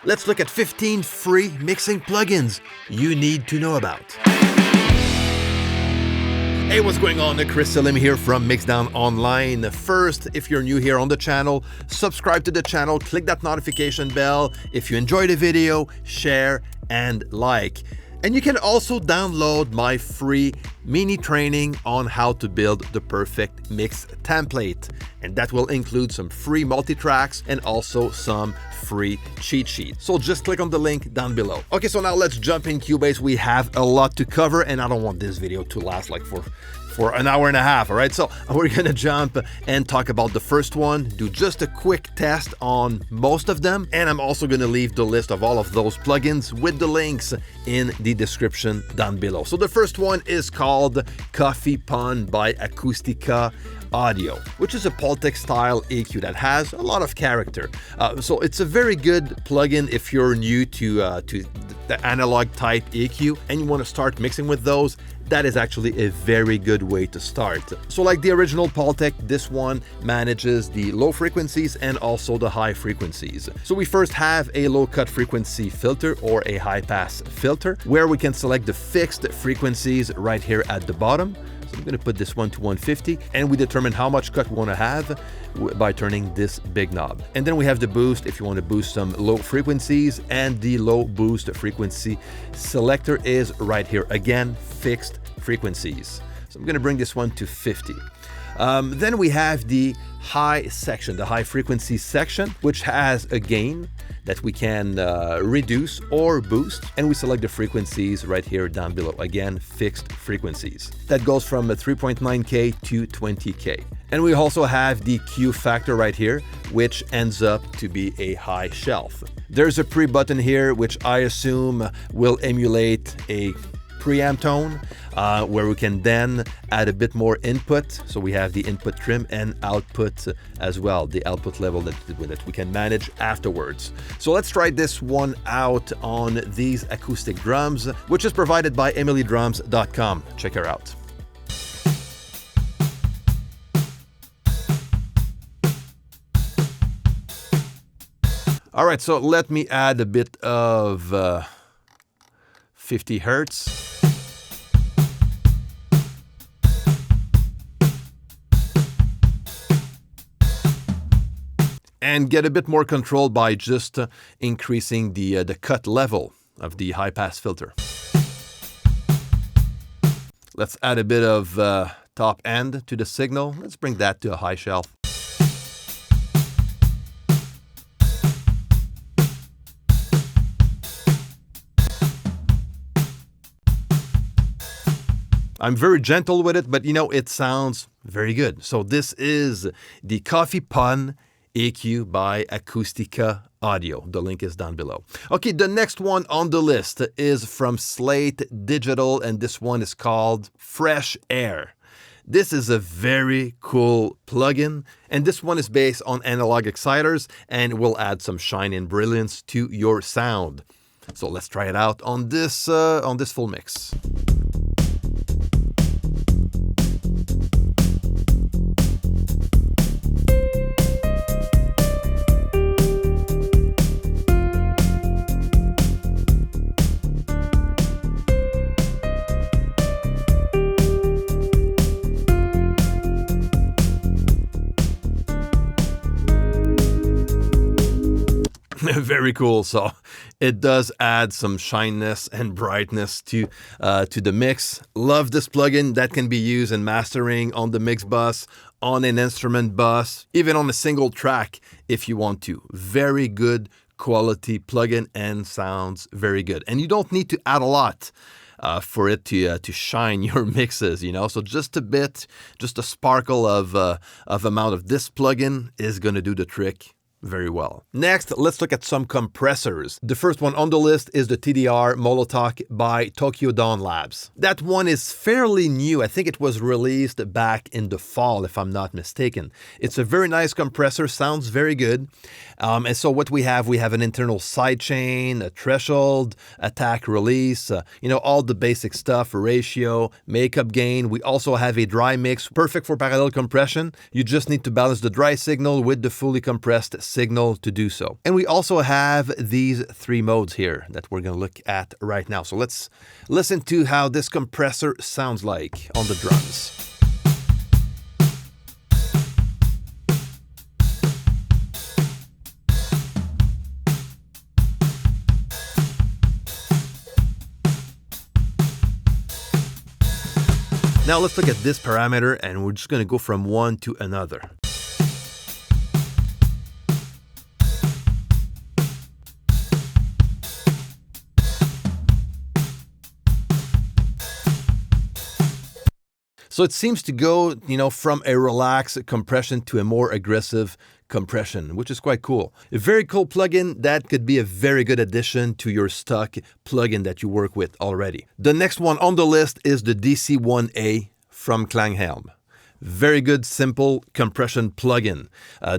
let's look at 15 free mixing plugins you need to know about. Hey, what's going on? Chris Salim here from MIXDOWN Online. First, if you're new here on the channel, subscribe to the channel, click that notification bell. If you enjoyed the video, share and like. And you can also download my free mini training on how to build the perfect mix template. And that will include some free multi-tracks and also some free cheat sheets. So just click on the link down below. Okay, so now let's jump in Cubase. We have a lot to cover and I don't want this video to last like for an hour and a half, all right? So we're gonna jump and talk about the first one, do just a quick test on most of them, and I'm also gonna leave the list of all of those plugins with the links in the description down below. So the first one is called Coffee Pun by Acoustica Audio, which is a Pultec style EQ that has a lot of character. So it's a very good plugin if you're new to the analog type EQ and you want to start mixing with those. That is actually a very good way to start. So like the original Pultec, this one manages the low frequencies and also the high frequencies. So we first have a low cut frequency filter or a high pass filter where we can select the fixed frequencies right here at the bottom. So I'm going to put this one to 150 and we determine how much cut we want to have by turning this big knob. And then we have the boost if you want to boost some low frequencies, and the low boost frequency selector is right here. Again, fixed frequencies. So I'm going to bring this one to 50. Then we have the high section, the high frequency section, which has a gain that we can reduce or boost, and we select the frequencies right here down below. Again, fixed frequencies. That goes from 3.9K to 20K. And we also have the Q factor right here, which ends up to be a high shelf. There's a pre button here, which I assume will emulate a preamp tone, where we can then add a bit more input. So we have the input trim and output as well, the output level that we can manage afterwards. So let's try this one out on these acoustic drums, which is provided by EmilyDrums.com. Check her out. All right, so let me add a bit of 50 hertz. And get a bit more control by just increasing the cut level of the high pass filter. Let's add a bit of top end to the signal. Let's bring that to a high shelf. I'm very gentle with it, but you know, it sounds very good. So this is the Coffee Pun EQ by Acoustica Audio. The link is down below. Okay, the next one on the list is from Slate Digital, and this one is called Fresh Air. This is a very cool plugin, and this one is based on analog exciters and will add some shine and brilliance to your sound. So let's try it out on this full mix. Very cool. So it does add some shyness and brightness to the mix. Love this plugin. That can be used in mastering on the mix bus, on an instrument bus, even on a single track if you want to. Very good quality plugin and sounds very good. And you don't need to add a lot for it to shine your mixes, you know. So just a bit, just a sparkle of amount of this plugin is going to do the trick very well. Next, let's look at some compressors. The first one on the list is the TDR Molotok by Tokyo Dawn Labs. That one is fairly new. I think it was released back in the fall, if I'm not mistaken. It's a very nice compressor, sounds very good. And so what we have an internal sidechain, a threshold, attack release, all the basic stuff, ratio, makeup gain. We also have a dry mix, perfect for parallel compression. You just need to balance the dry signal with the fully compressed signal to do so. And we also have these 3 modes here that we're going to look at right now. So let's listen to how this compressor sounds like on the drums. Now let's look at this parameter, and we're just going to go from one to another. So it seems to go, from a relaxed compression to a more aggressive compression, which is quite cool. A very cool plugin that could be a very good addition to your stock plugin that you work with already. The next one on the list is the DC1A from Klanghelm. Very good, simple compression plugin.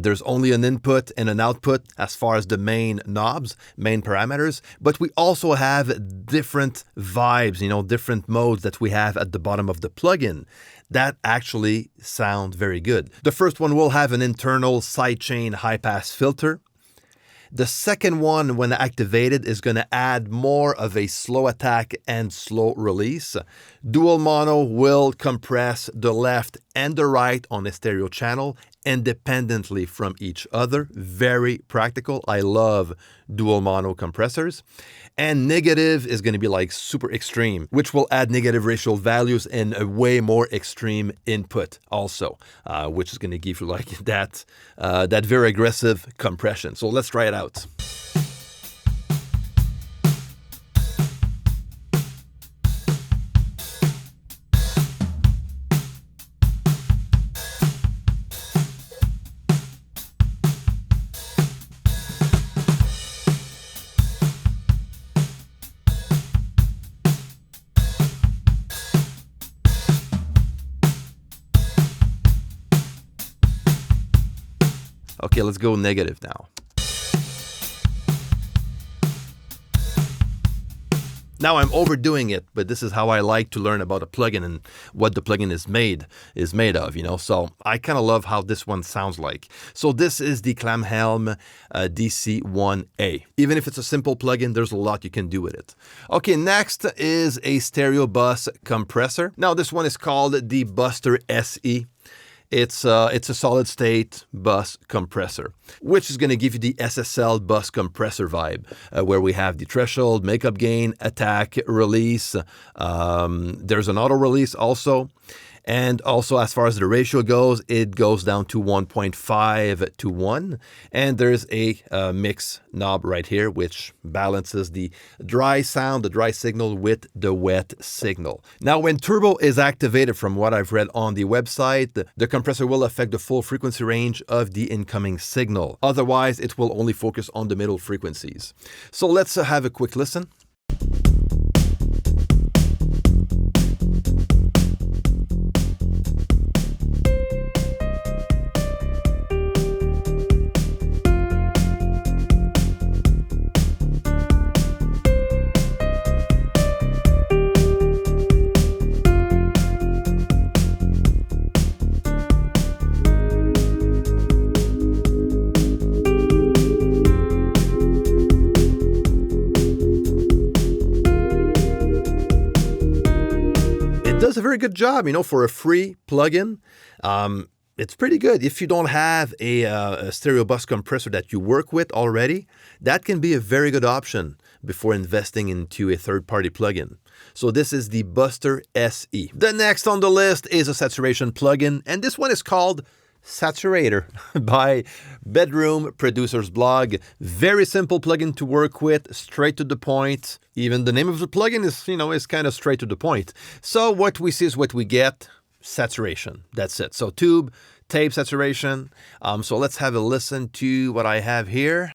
There's only an input and an output as far as the main knobs, main parameters, but we also have different vibes, different modes that we have at the bottom of the plugin that actually sound very good. The first one will have an internal sidechain high-pass filter. The second one, when activated, is going to add more of a slow attack and slow release. Dual mono will compress the left and the right on a stereo channel independently from each other. Very practical. I love dual mono compressors. And negative is going to be like super extreme, which will add negative ratio values and a way more extreme input also, which is going to give you like that very aggressive compression. So let's try it out. Okay, let's go negative now. Now I'm overdoing it, but this is how I like to learn about a plugin and what the plugin is made of, So I kind of love how this one sounds like. So this is the Klanghelm DC1A. Even if it's a simple plugin, there's a lot you can do with it. Okay, next is a stereo bus compressor. Now this one is called the BUSTEre SE. It's a solid state bus compressor, which is going to give you the SSL bus compressor vibe, where we have the threshold, makeup gain, attack, release. There's an auto release also. And also, as far as the ratio goes, it goes down to 1.5 to 1. And there's a mix knob right here, which balances the dry sound, the dry signal with the wet signal. Now, when turbo is activated, from what I've read on the website, the compressor will affect the full frequency range of the incoming signal. Otherwise, it will only focus on the middle frequencies. So let's have a quick listen. Does a very good job, for a free plugin. It's pretty good. If you don't have a stereo bus compressor that you work with already, that can be a very good option before investing into a third-party plugin. So this is the BUSTEre SE. The next on the list is a saturation plugin, and this one is called Saturator by Bedroom Producer's Blog. Very simple plugin to work with, straight to the point. Even the name of the plugin is kind of straight to the point. So what we see is what we get: saturation. That's it. So tube, tape saturation. So let's have a listen to what I have here.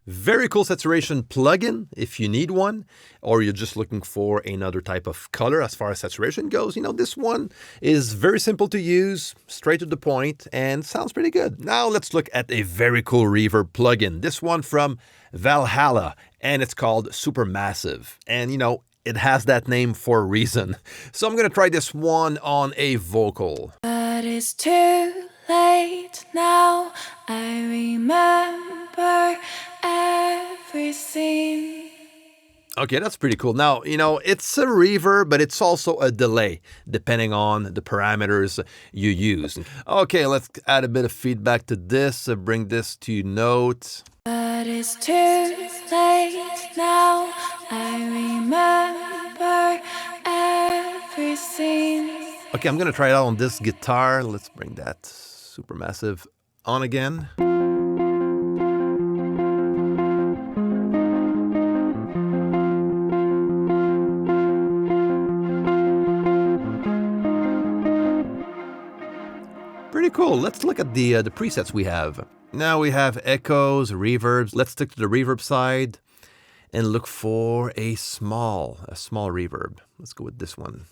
Very cool saturation plugin if you need one, or you're just looking for another type of color as far as saturation goes. This one is very simple to use, straight to the point, and sounds pretty good. Now let's look at a very cool reverb plugin. This one from Valhalla, and it's called Supermassive. And it has that name for a reason. So I'm gonna try this one on a vocal. But it's too late now, I remember everything. Okay, that's pretty cool. Now, it's a reverb, but it's also a delay, depending on the parameters you use. Okay, let's add a bit of feedback to this, bring this to note. But it's too late now, I remember everything. Okay, I'm gonna try it out on this guitar. Let's bring that Supermassive on again. Pretty cool. Let's look at the presets we have. Now we have echoes, reverbs. Let's stick to the reverb side and look for a small reverb. Let's go with this one.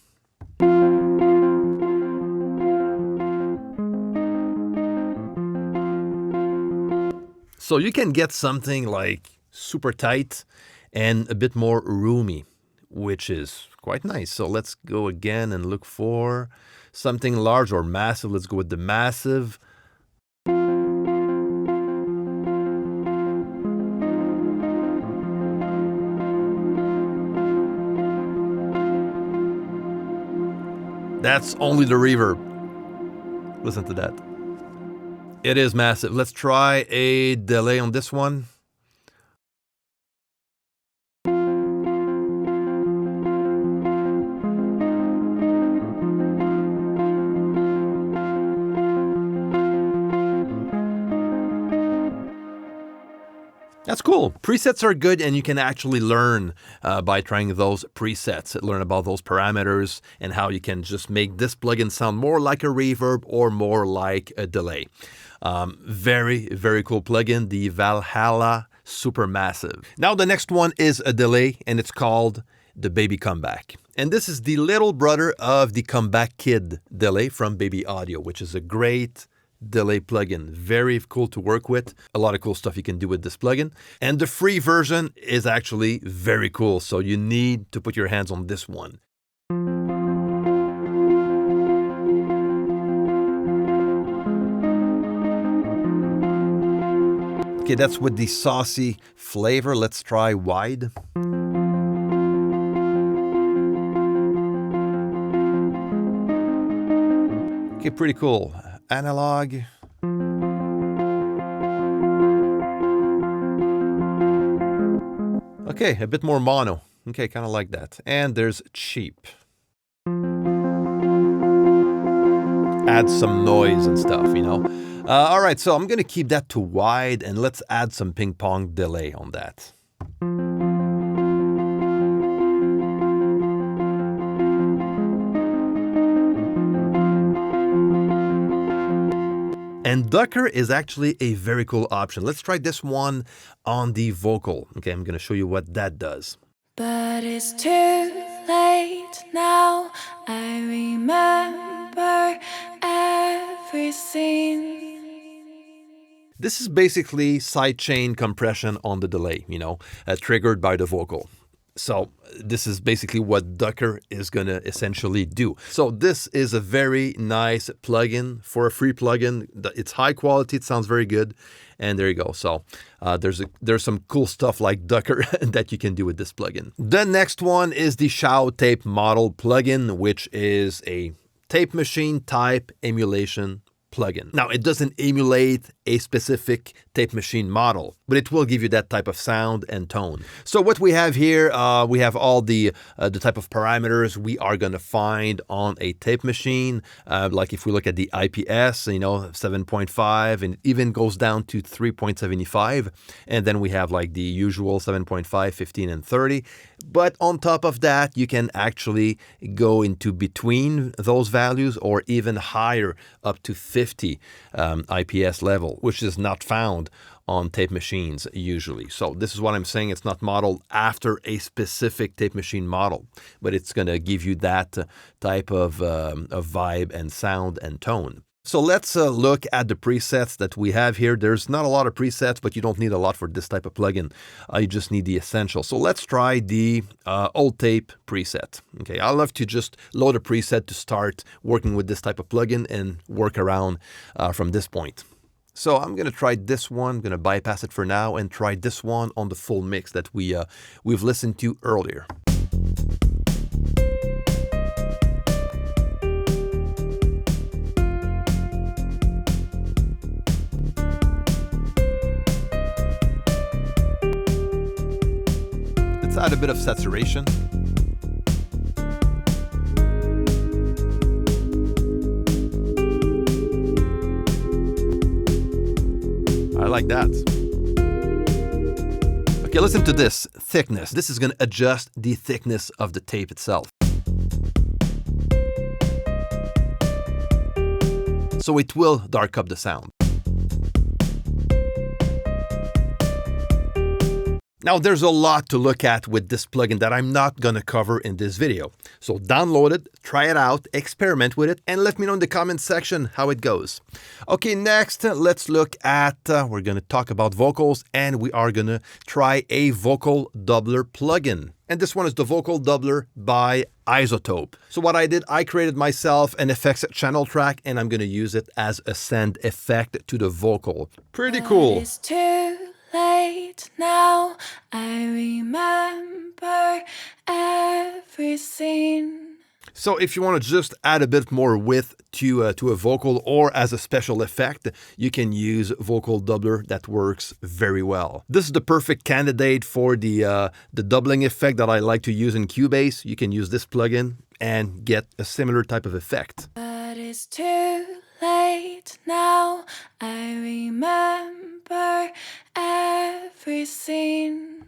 So you can get something like super tight and a bit more roomy, which is quite nice. So let's go again and look for something large or massive. Let's go with the massive. That's only the reverb. Listen to that. It is massive. Let's try a delay on this one. That's cool. Presets are good, and you can actually learn by trying those presets, learn about those parameters and how you can just make this plugin sound more like a reverb or more like a delay. Very, very cool plugin, the Valhalla Supermassive. Now the next one is a delay, and it's called the Baby Comeback. And this is the little brother of the Comeback Kid delay from Baby Audio, which is a great delay plugin. Very cool to work with. A lot of cool stuff you can do with this plugin. And the free version is actually very cool. So you need to put your hands on this one. Okay, that's with the saucy flavor. Let's try wide. Okay, pretty cool. Analog. Okay, a bit more mono. Okay, kind of like that. And there's cheap. Add some noise and stuff, all right, so I'm gonna keep that to wide, and let's add some ping pong delay on that. And Ducker is actually a very cool option. Let's try this one on the vocal. Okay, I'm gonna show you what that does. But it's too late now, I remember everything. This is basically sidechain compression on the delay, triggered by the vocal. So this is basically what Ducker is going to essentially do. So this is a very nice plugin for a free plugin. It's high quality. It sounds very good. And there you go. So there's some cool stuff like Ducker that you can do with this plugin. The next one is the Chow tape model plugin, which is a tape machine type emulation plugin. Now, it doesn't emulate a specific tape machine model, but it will give you that type of sound and tone. So what we have here, we have all the type of parameters we are going to find on a tape machine. Like if we look at the IPS, 7.5, and it even goes down to 3.75. And then we have like the usual 7.5, 15, and 30. But on top of that, you can actually go into between those values or even higher, up to 50 IPS level, which is not found on tape machines usually. So this is what I'm saying. It's not modeled after a specific tape machine model, but it's going to give you that type of vibe and sound and tone. So let's look at the presets that we have here. There's not a lot of presets, but you don't need a lot for this type of plugin. You just need the essentials. So let's try the old tape preset. Okay, I love to just load a preset to start working with this type of plugin and work around from this point. So I'm going to try this one. I'm going to bypass it for now and try this one on the full mix that we've listened to earlier. Let's add a bit of saturation. I like that. Okay, listen to this thickness. This is going to adjust the thickness of the tape itself. So it will dark up the sound. Now, there's a lot to look at with this plugin that I'm not going to cover in this video. So download it, try it out, experiment with it, and let me know in the comment section how it goes. Okay, next, let's look at, we're going to talk about vocals, and we are going to try a vocal doubler plugin. And this one is the vocal doubler by Izotope. So what I did, I created myself an effects channel track, and I'm going to use it as a send effect to the vocal. Pretty cool. It's too late now, I remember everything. So if you want to just add a bit more width to a vocal or as a special effect, you can use vocal doubler. That works very well. This is the perfect candidate for the doubling effect that I like to use in CUBASE. You can use this plugin and get a similar type of effect. But it's too late now, I remember everything.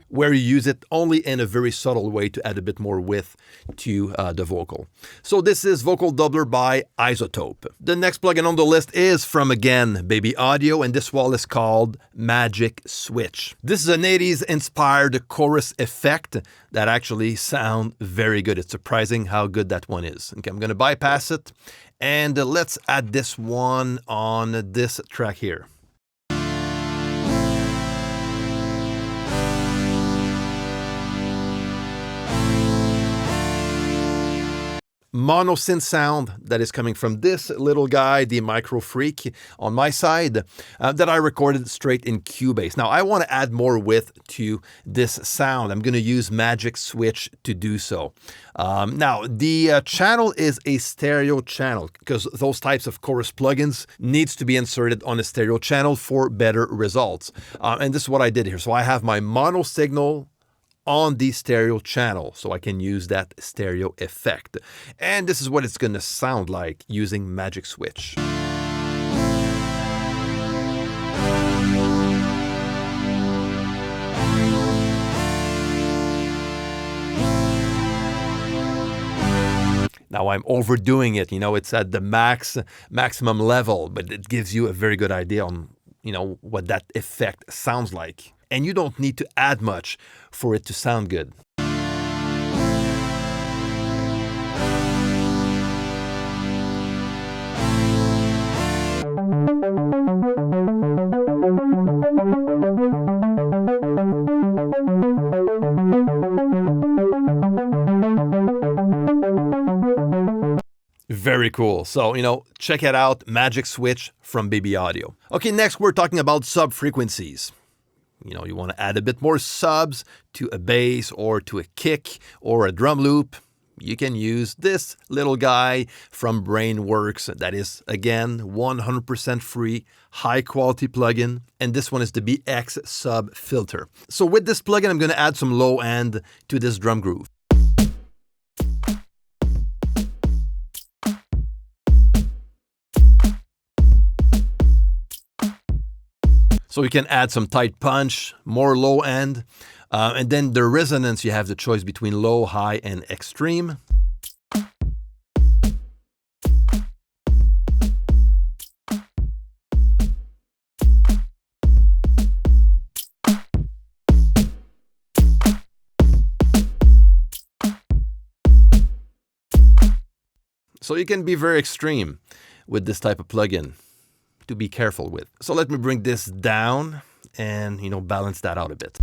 Where you use it only in a very subtle way to add a bit more width to the vocal. So this is Vocal Doubler by Izotope. The next plugin on the list is from, again, BPB Audio, and this one is called Magic Switch. This is an 80s inspired chorus effect that actually sounds very good. It's surprising how good that one is. Okay, I'm going to bypass it, and let's add this one on this track here. Mono synth sound that is coming from this little guy, the Micro Freak, on my side, that I recorded straight in CUBASE. Now, I want to add more width to this sound. I'm going to use Magic Switch to do so. Now, the channel is a stereo channel because those types of chorus plugins needs to be inserted on a stereo channel for better results. And this is what I did here. So I have my mono signal on the stereo channel, so I can use that stereo effect. And this is what it's going to sound like using Magic Switch. Now I'm overdoing it, you know, it's at the maximum level, but it gives you a very good idea on, you know, what that effect sounds like. And you don't need to add much for it to sound good. Very cool. So, you know, check it out, Magic Switch from BPB Audio. Okay, next we're talking about sub frequencies. You know, you want to add a bit more subs to a bass or to a kick or a drum loop. You can use this little guy from Brainworx. That is, again, 100% free, high quality plugin. And this one is the BX Subfilter. So with this plugin, I'm going to add some low end to this drum groove. So you can add some tight punch, more low end, and then the resonance, you have the choice between low, high, and extreme. So you can be very extreme with this type of plugin to be careful with. So let me bring this down and, balance that out a bit.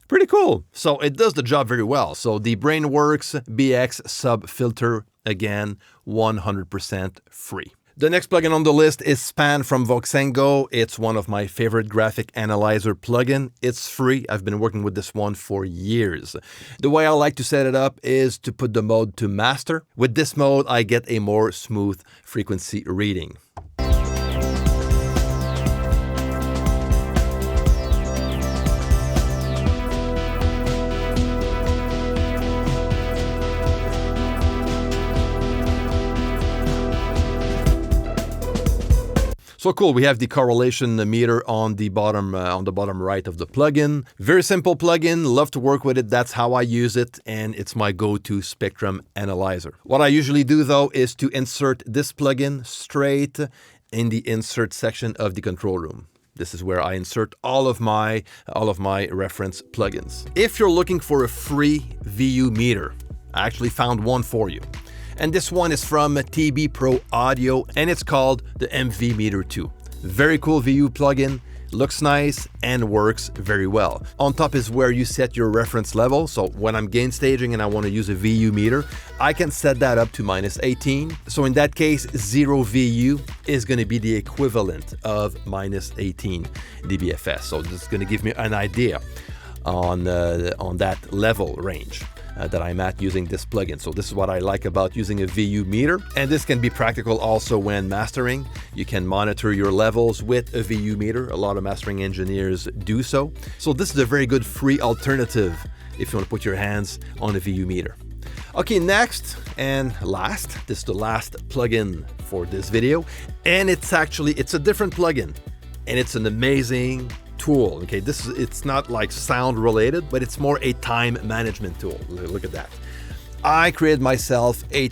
Pretty cool. So it does the job very well. So the Brainworx BX Subfilter, again, 100% free. The next plugin on the list is Span from Voxengo. It's one of my favorite graphic analyzer plugin. It's free. I've been working with this one for years. The way I like to set it up is to put the mode to master. With this mode, I get a more smooth frequency reading. So cool, we have the correlation meter on the bottom right of the plugin. Very simple plugin, love to work with it, that's how I use it, and it's my go-to spectrum analyzer. What I usually do though is to insert this plugin straight in the insert section of the control room. This is where I insert all of my reference plugins. If you're looking for a free VU meter, I actually found one for you. And this one is from TB Pro Audio, and it's called the MV Meter 2. Very cool VU plugin, looks nice and works very well. On top is where you set your reference level. So when I'm gain staging and I want to use a VU meter, I can set that up to -18. So in that case, 0 VU is going to be the equivalent of -18 dBFS. So this is going to give me an idea on that level range that I'm at using this plugin. So this is what I like about using a VU meter. And this can be practical also when mastering. You can monitor your levels with a VU meter. A lot of mastering engineers do so. So this is a very good free alternative if you want to put your hands on a VU meter. Okay, next and last, this is the last plugin for this video. And it's a different plugin, and it's an amazing tool. Okay, it's not like sound related, but it's more a time management tool. Look at that. I created myself a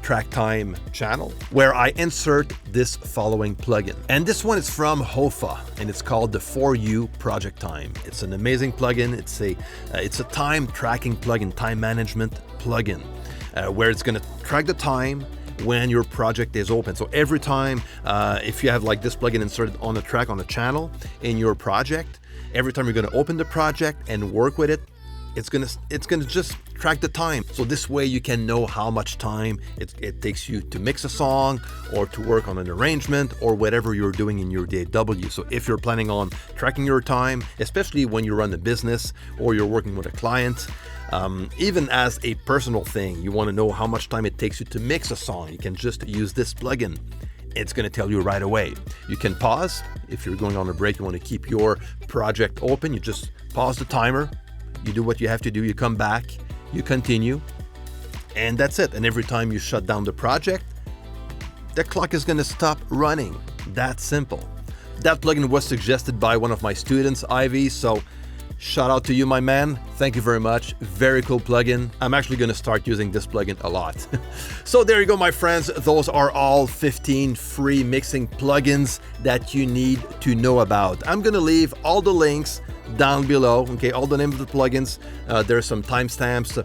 track time channel where I insert this following plugin. And this one is from HOFA, and it's called the For You ProjectTime. It's an amazing plugin. It's a time tracking plugin, time management plugin, where it's going to track the time when your project is open. So every time, if you have like this plugin inserted on a track, on a channel in your project, every time you're going to open the project and work with it, it's gonna just track the time. So this way you can know how much time it takes you to mix a song or to work on an arrangement or whatever you're doing in your DAW. So if you're planning on tracking your time, especially when you run a business or you're working with a client, even as a personal thing, you want to know how much time it takes you to mix a song, you can just use this plugin. It's going to tell you right away. You can pause. If you're going on a break, you want to keep your project open, you just pause the timer. You do what you have to do, you come back, you continue, and that's it. And every time you shut down the project, the clock is going to stop running. That's simple. That plugin was suggested by one of my students, Ivy, so shout out to you, my man. Thank you very much. Very cool plugin. I'm actually going to start using this plugin a lot. So there you go, my friends. Those are all 15 free mixing plugins that you need to know about. I'm going to leave all the links down below, okay, all the names of the plugins. There's some timestamps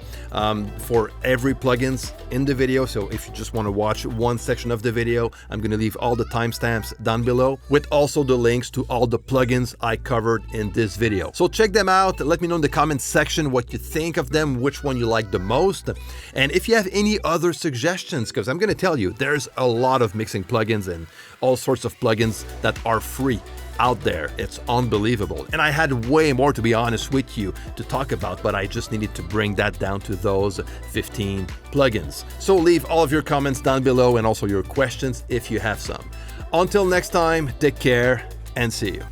for every plugins in the video, so if you just want to watch one section of the video, I'm going to leave all the timestamps down below with also the links to all the plugins I covered in this video. So check them out. Let me know in the comments section what you think of them, which one you like the most, and if you have any other suggestions, because I'm going to tell you there's a lot of mixing plugins and all sorts of plugins that are free out there. It's unbelievable. And I had way more, to be honest with you, to talk about, but I just needed to bring that down to those 15 plugins. So leave all of your comments down below and also your questions if you have some. Until next time, take care and see you.